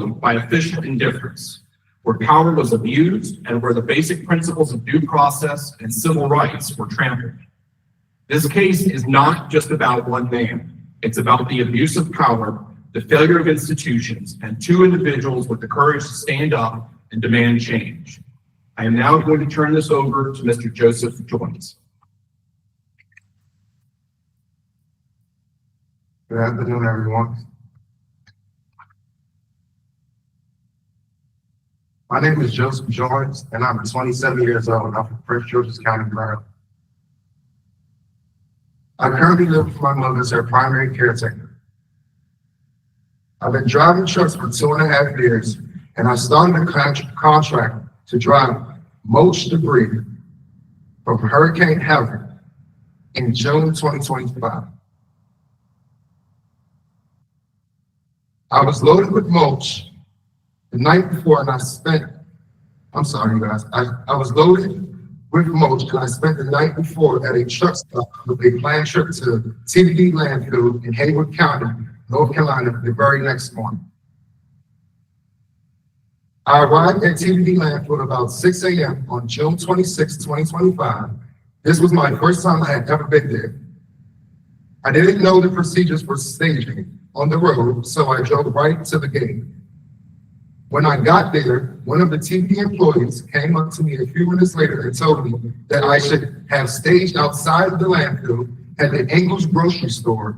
followed by official indifference, where power was abused and where the basic principles of due process and civil rights were trampled. This case is not just about one man. It's about the abuse of power, the failure of institutions, and two individuals with the courage to stand up and demand change. I am now going to turn this over to Mr. Joseph Joynes. Good afternoon, everyone. My name is Joseph Joynes, and I'm 27 years old. I'm from Prince George's County, Maryland. I currently live with my mother as her primary caretaker. I've been driving trucks for 2.5 years, and I started a contract to drive mulch debris from Hurricane Haywood in June 2025. I was loaded with mulch the night before, and I was loaded with mulch, and I spent the night before at a truck stop with a planned trip to TBD landfill in Haywood County, North Carolina, the very next morning. I arrived at TBD landfill about 6 a.m. on June 26, 2025. This was my first time I had ever been there. I didn't know the procedures for staging on the road, so I drove right to the gate. When I got there, one of the TBD employees came up to me a few minutes later and told me that I should have staged outside of the landfill at the English grocery store.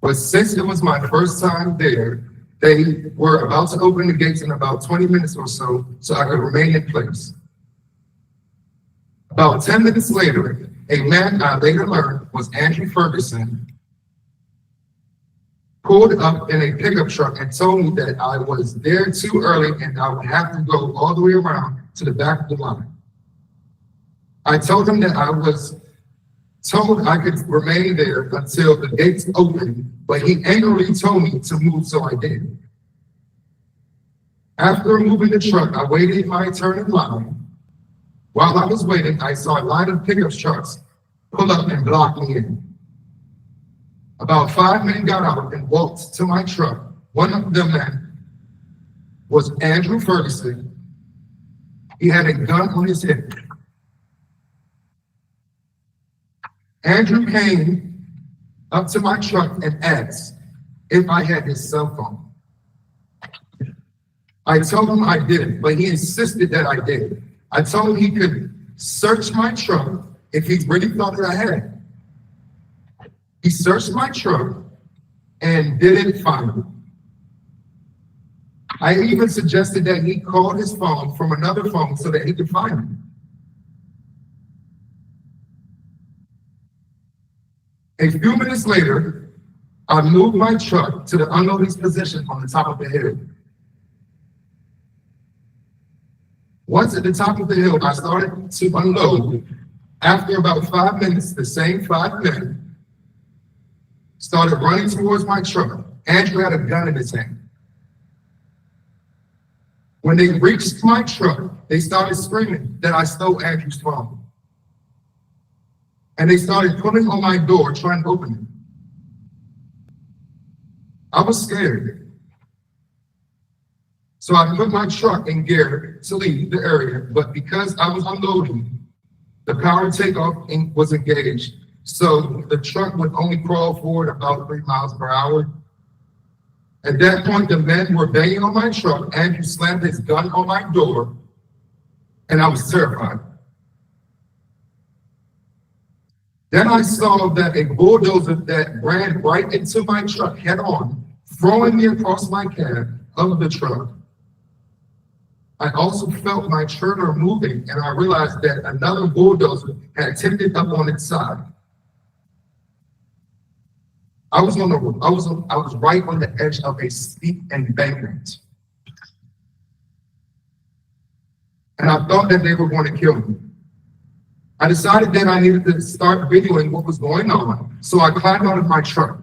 But since it was my first time there, they were about to open the gates in about 20 minutes or so I could remain in place. About 10 minutes later, a man I later learned was Andrew Ferguson pulled up in a pickup truck and told me that I was there too early and I would have to go all the way around to the back of the line. I told him that I was told I could remain there until the gates opened, but he angrily told me to move, so I did. After moving the truck, I waited my turn in line. While I was waiting, I saw a line of pickup trucks pull up and block me in. About 5 men got out and walked to my truck. One of the men was Andrew Ferguson. He had a gun on his hip. Andrew came up to my truck and asked if I had his cell phone. I told him I didn't, but he insisted that I did. I told him he could search my truck if he really thought that I had it. He searched my truck and didn't find it. I even suggested that he call his phone from another phone so that he could find me. A few minutes later, I moved my truck to the unloading position on the top of the hill. Once at the top of the hill, I started to unload. After about 5 minutes, the same 5 men started running towards my truck. Andrew had a gun in his hand. When they reached my truck, they started screaming that I stole Andrew's phone. And they started pulling on my door, trying to open it. I was scared. So I put my truck in gear to leave the area, but because I was unloading, the power takeoff was engaged. So the truck would only crawl forward about 3 miles per hour. At that point, the men were banging on my truck. Andrew slammed his gun on my door, and I was terrified. Then I saw that a bulldozer that ran right into my truck head on, throwing me across my cab of the truck. I also felt my trailer moving, and I realized that another bulldozer had tipped up on its side. I was right on the edge of a steep embankment. And I thought that they were going to kill me. I decided that I needed to start videoing what was going on, so I climbed out of my truck.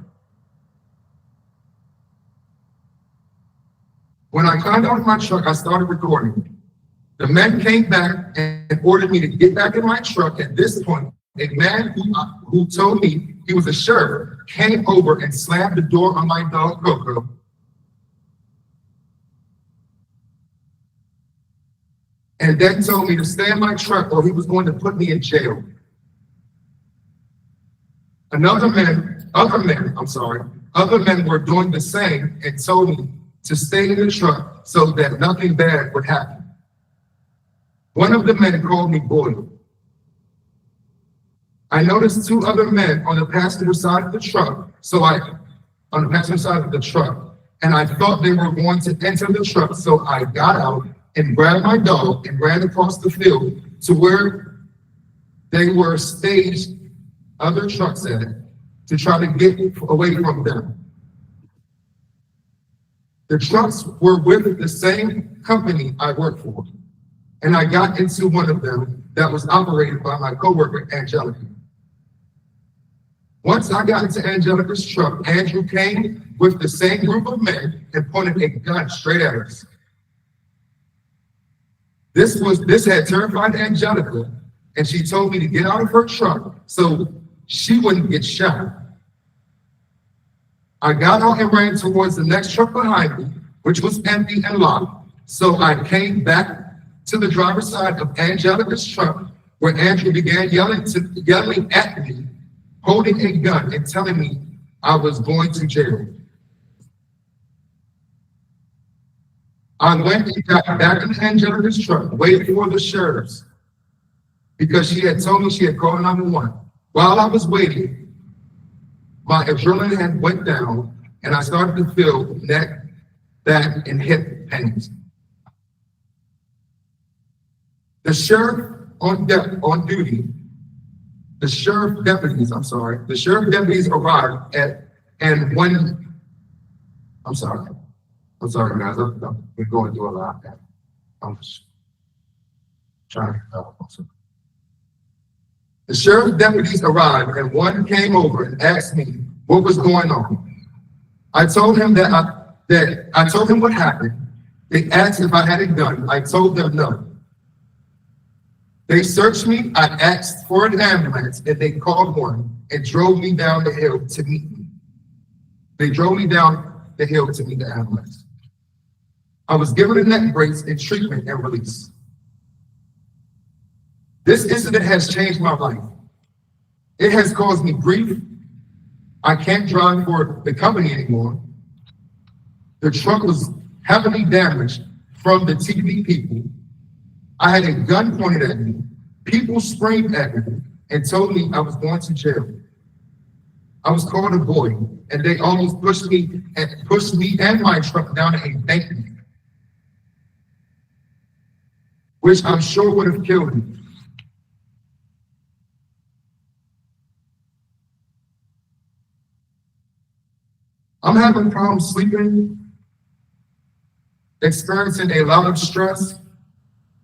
When I climbed out of my truck, I started recording. The men came back and ordered me to get back in my truck. At this point, a man who told me he was a sheriff came over and slammed the door on my dog Coco. and then told me to stay in my truck or he was going to put me in jail. Other men were doing the same and told me to stay in the truck so that nothing bad would happen. One of the men called me boy. I noticed two other men on the passenger side of the truck, and I thought they were going to enter the truck, so I got out and grabbed my dog and ran across the field to where they were staged other trucks at to try to get away from them. The trucks were with the same company I worked for, and I got into one of them that was operated by my coworker, Angelica. Once I got into Angelica's truck, Andrew came with the same group of men and pointed a gun straight at us. This had terrified Angelica, and she told me to get out of her truck so she wouldn't get shot. I got out and ran towards the next truck behind me, which was empty and locked. So I came back to the driver's side of Angelica's truck, where Andrew began yelling at me, holding a gun and telling me I was going to jail. I went and got back in Angelica's truck, waiting for the sheriffs, because she had told me she had called 911. While I was waiting, my adrenaline had went down, and I started to feel neck, back, and hip pains. The sheriff deputies arrived I'm sorry guys, we're going through a lot. I'm just trying to help. The sheriff deputies arrived, and one came over and asked me what was going on. I told him I told him what happened. They asked if I had a gun. I told them no. They searched me. I asked for an ambulance, and they called one and drove me down the hill to meet me. They drove me down the hill to meet the ambulance. I was given a neck brace and treatment and released. This incident has changed my life. It has caused me grief. I can't drive for the company anymore. The truck was heavily damaged from the TV people. I had a gun pointed at me. People screamed at me and told me I was going to jail. I was called a boy, and they almost pushed me and my truck down a embankment, which I'm sure would have killed me. I'm having problems sleeping, experiencing a lot of stress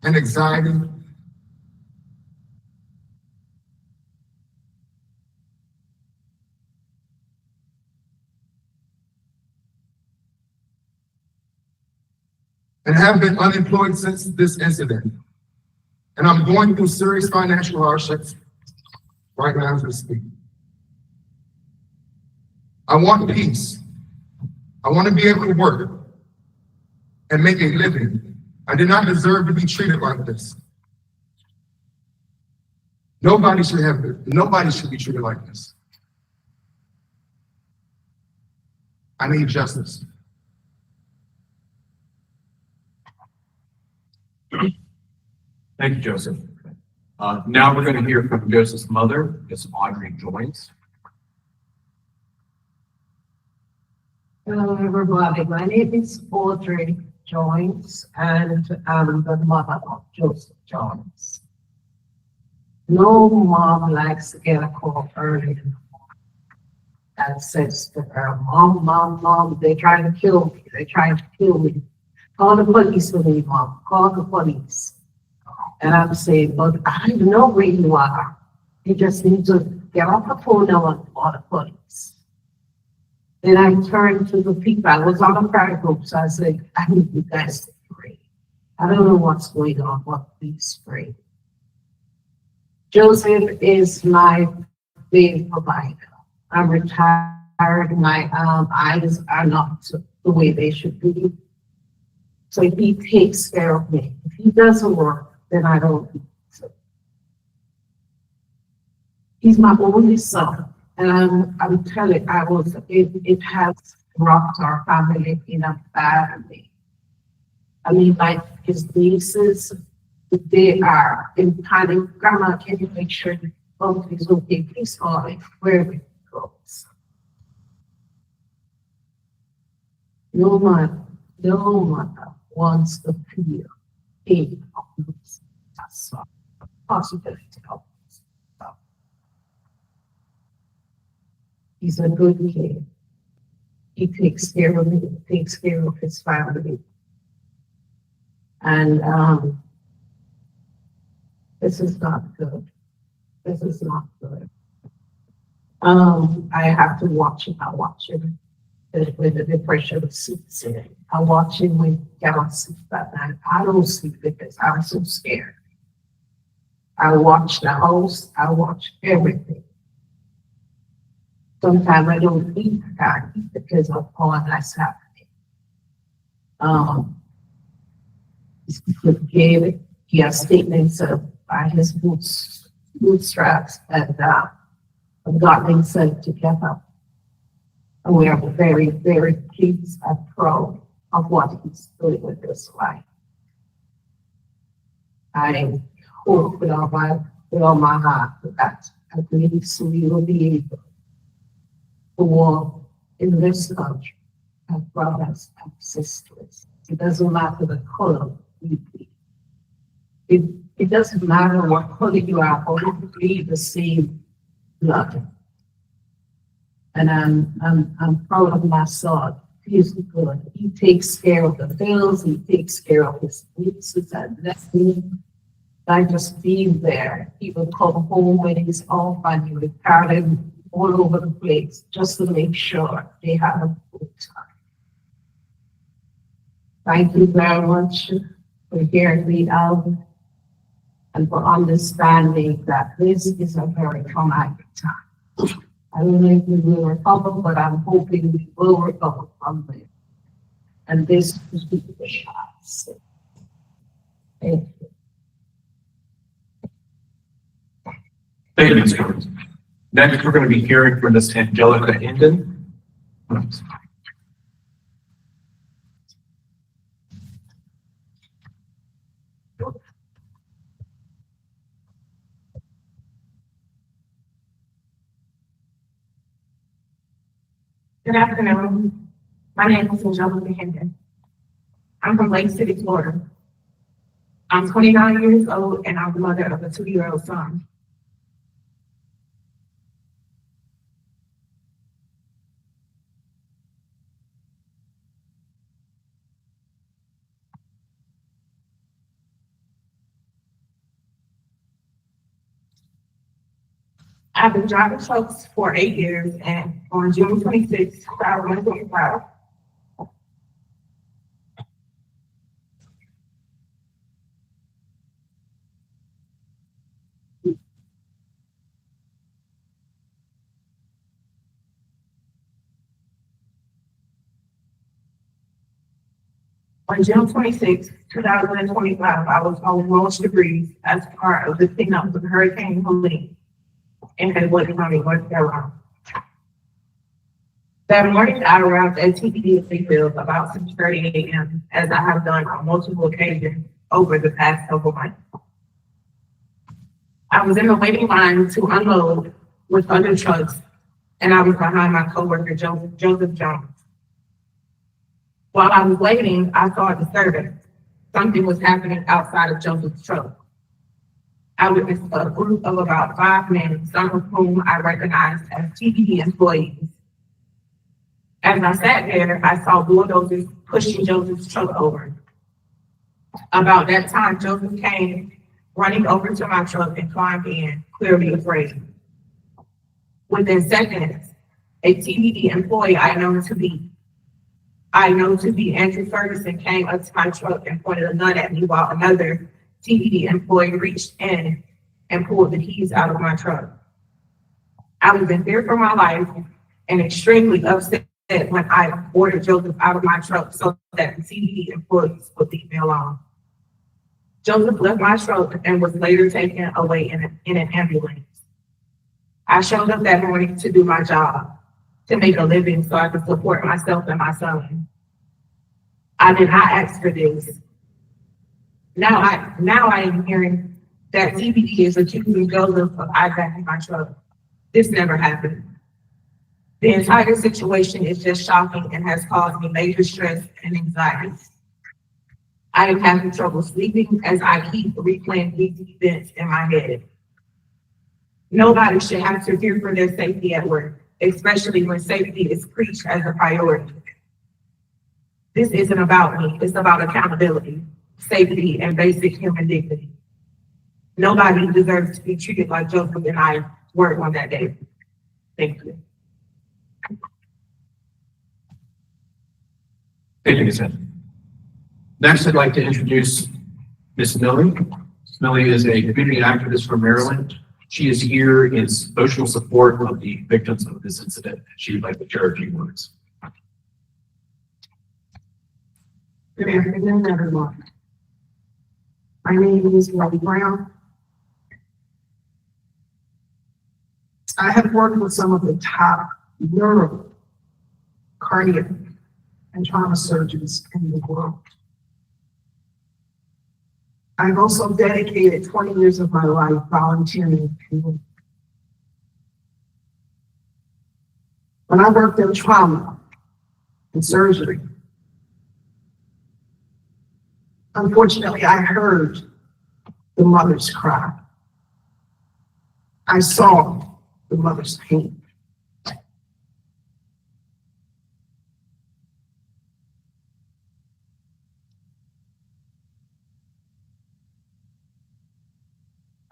and anxiety. And have been unemployed since this incident. And I'm going through serious financial hardships right now as we speak. I want peace. I want to be able to work and make a living. I did not deserve to be treated like this. Nobody should be treated like this. I need justice. Thank you, Joseph. Now we're going to hear from Joseph's mother, Miss Audrey Joyce. Hello, everybody. My name is Audrey Joyce, and I'm the mother of Joseph Joyce. No mom likes to get a call early in the morning that says to her, Mom, they're trying to kill me. They're trying to kill me. Call the police for me, Mom. Call the police. And I'm saying, but I know where you are. You just need to get off the phone now and call the police. Then I turned to the people. I was on a prayer group, so I said, I need you guys to pray. I don't know what's going on, but please pray. Joseph is my big provider. I'm retired. My eyes are not the way they should be. So he takes care of me. If he doesn't work, then I don't eat. So he's my only son. And I'm telling, it has rocked our family in a bad way. I mean, like his nieces, they are in panic. Grandma, can you make sure the boat is okay? Please call it where it goes. No one wants to feel pain of losing a son. Possibility of losing a son. He's a good kid. He takes care of me, takes care of his family. And this is not good. This is not good. I have to watch him. I watch him with the depression sits in. I watch him when he cannot sleep at night. I don't sleep because I'm so scared. I watch the house. I watch everything. Sometimes I don't eat. I can't eat because of all that's happening. He has statements by his bootstraps and got himself together. And we are very, very pleased and proud of what he's doing with his life. I hope with all my heart that at least we will be able to walk in this country as brothers and sisters. It doesn't matter the color we bleed. It doesn't matter what color you are, or if you bleed the same blood. And I'm proud of my son. He's good. He takes care of the bills. He takes care of his nieces and nephews. I just being there. He will come home when he's off and he will carry them all over the place just to make sure they have a good time. Thank you very much for hearing me out and for understanding that this is a very traumatic time. I don't know if we will recover, but I'm hoping we will recover from it. And this is the shots. Thank you. Thank you, Ms. Jones. Next, we're going to be hearing from Ms. Angelica Hendon. Good afternoon. My name is Angelica Hendon. I'm from Lake City, Florida. I'm 29 years old and I'm the mother of a 2-year-old son. I've been driving trucks for 8 years, and on June 26, 2025, on June 26, 2025, I was on Roach Debris as part of the cleanup of Hurricane Helene in Haywood County, North Carolina. That morning, I arrived at TPD in Hayfield about 6:30 a.m., as I have done on multiple occasions over the past couple months. I was in the waiting line to unload with other trucks, and I was behind my coworker, Joseph Jones. While I was waiting, I saw a disturbance. Something was happening outside of Joseph's truck. I witnessed a group of about 5 men, some of whom I recognized as TPD employees. As I sat there, I saw bulldozers pushing Joseph's truck over. About that time, Joseph came running over to my truck and climbed in, clearly afraid. Within seconds, a TPD employee I know to be Andrew Ferguson came up to my truck and pointed a gun at me while another TPD employee reached in and pulled the keys out of my truck. I was in fear for my life and extremely upset when I ordered Joseph out of my truck so that the CBD employees would leave me alone. Joseph left my truck and was later taken away in an ambulance. I showed up that morning to do my job, to make a living so I could support myself and my son. I did not ask for this. Now I am hearing that CBD is accusing Joseph of hijacking my truck. This never happened. The entire situation is just shocking and has caused me major stress and anxiety. I am having trouble sleeping as I keep replaying these events in my head. Nobody should have to fear for their safety at work, especially when safety is preached as a priority. This isn't about me, it's about accountability, safety, and basic human dignity. Nobody deserves to be treated like Joseph and I were on that day. Thank you. Thank you, Ms. Henson. Next, I'd like to introduce Ms. Millie. Ms. Millie is a community activist from Maryland. She is here in emotional support of the victims of this incident. She would like to share a few words. Good afternoon, everyone. My name is Millie Brown. I have worked with some of the top neuro, cardiac, and trauma surgeons in the world. I've also dedicated 20 years of my life volunteering. When I worked in trauma and surgery, unfortunately, I heard the mothers cry. I saw the mother's pain.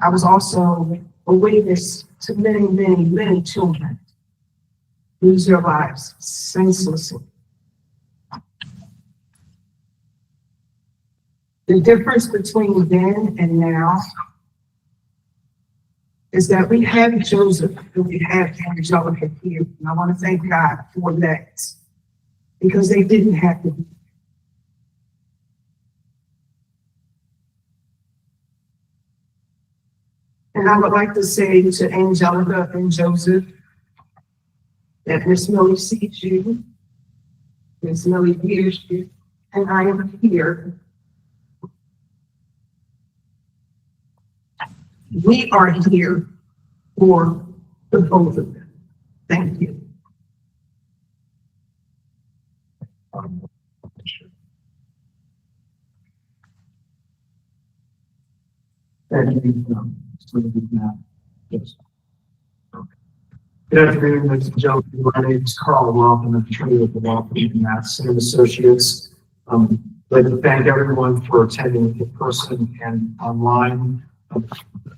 I was also a witness to many, many, many children lose their lives senselessly. The difference between then and now is that we have Joseph and we have Angelica here. And I want to thank God for that, because they didn't have to be. And I would like to say to Angelica and Joseph that Miss Millie sees you, Miss Millie hears you, and I am here. We are here for the both of them. Thank you. Thank you. Yes. Good afternoon, ladies and gentlemen. My name is Carl Roth. I'm an attorney with the law firm of Maths and Associates. I'd like to thank everyone for attending in person and online. The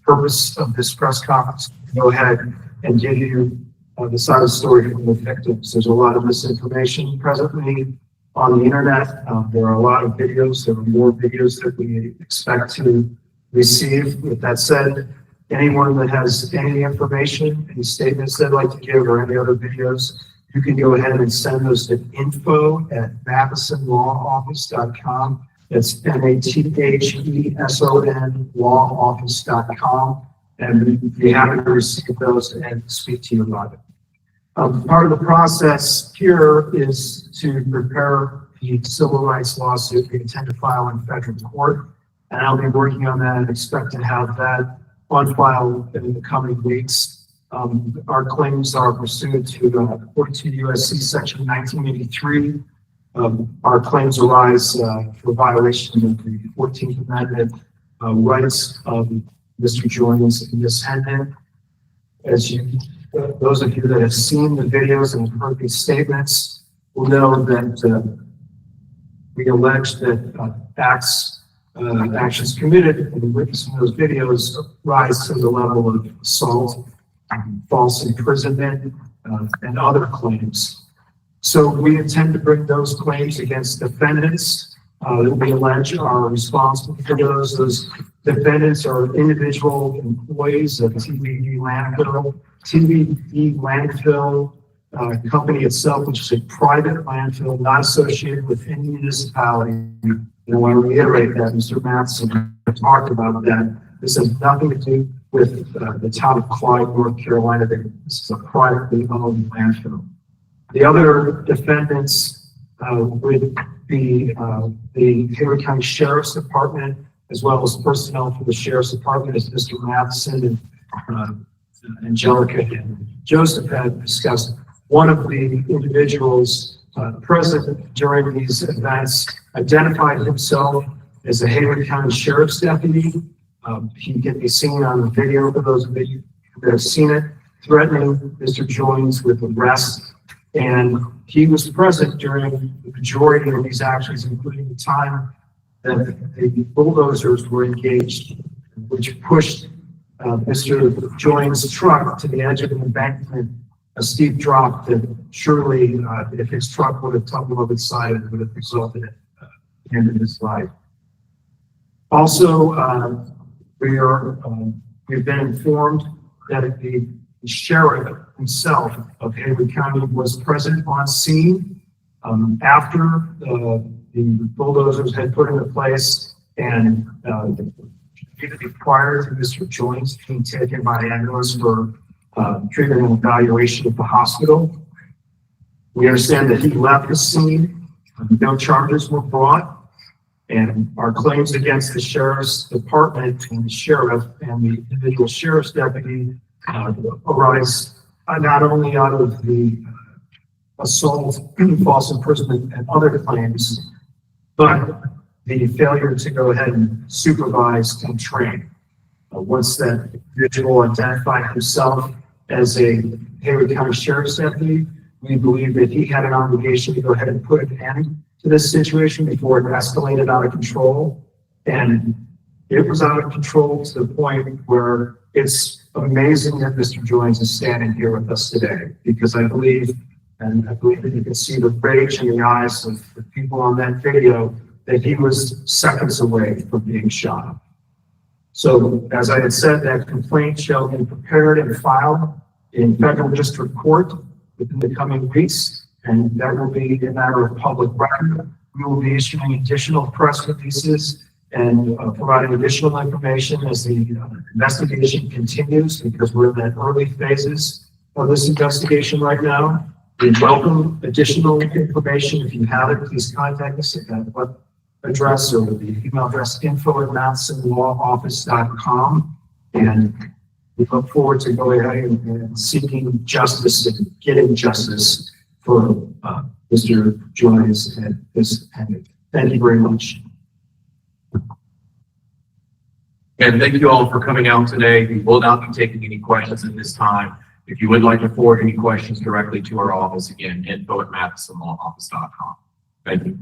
purpose of this press conference is to go ahead and give you the side of the story from the victims. There's a lot of misinformation presently on the internet. There are a lot of videos. There are more videos that we expect to receive. With that said, anyone that has any information, any statements they'd like to give, or any other videos, you can go ahead and send those to info@mathesonlawoffice.com. It's MATHESON lawoffice.com, and we'd be happy to receive those and speak to you about it. Part of the process here is to prepare the civil rights lawsuit we intend to file in federal court, and I'll be working on that and expect to have that on file in the coming weeks. Our claims are pursuant to 42 U.S.C. section 1983. Our claims arise for violation of the 14th Amendment rights of Mr. Jones and Ms. Hendon. As those of you that have seen the videos and heard these statements will know that we allege that actions committed in witnessing those videos rise to the level of assault, false imprisonment, and other claims. So we intend to bring those claims against defendants that we allege are responsible for those. Those defendants are individual employees of TBD Landfill, company itself, which is a private landfill, not associated with any municipality. And I want to reiterate that Mr. Matheson talked about that. This has nothing to do with the town of Clyde, North Carolina. This is a privately owned landfill. The other defendants would be the Haywood County Sheriff's Department, as well as personnel from the Sheriff's Department, as Mr. Matheson and Angelica and Joseph had discussed. One of the individuals present during these events identified himself as a Haywood County Sheriff's Deputy. He can be seen on the video for those of you that have seen it, threatening Mr. Jones with arrest. And he was present during the majority of these actions, including the time that the bulldozers were engaged, which pushed Mr. Jones' truck to the edge of an embankment, a steep drop that surely, if his truck would have tumbled over the side, it would have resulted in the end of his life. Also, we've been informed that the sheriff himself of Haywood County was present on scene after the bulldozers had put into place and prior to Mr. Jones being taken by ambulance for treatment and evaluation at the hospital. We understand that he left the scene, no charges were brought, and our claims against the Sheriff's Department and the sheriff and the individual sheriff's deputy arise not only out of the assault, false imprisonment, and other claims, but the failure to go ahead and supervise and train. Once that individual identified himself as a Haywood County Sheriff's Deputy, we believe that he had an obligation to go ahead and put an end to this situation before it escalated out of control. And it was out of control to the point where it's amazing that Mr. Jones is standing here with us today, because I believe that you can see the rage in the eyes of the people on that video, that he was seconds away from being shot. So as I had said, that complaint shall be prepared and filed in federal district court within the coming weeks, and that will be a matter of public record. We will be issuing additional press releases and providing additional information as the investigation continues, because we're in the early phases of this investigation right now. We welcome additional information. If you have it, please contact us at that address or the email address info@madisonlawoffice.com. And we look forward to going ahead and seeking justice and getting justice for Mr. Jones and this defendant. Thank you very much. And thank you all for coming out today. We will not be taking any questions at this time. If you would like to forward any questions directly to our office, again, info@madisonlawoffice.com. Thank you.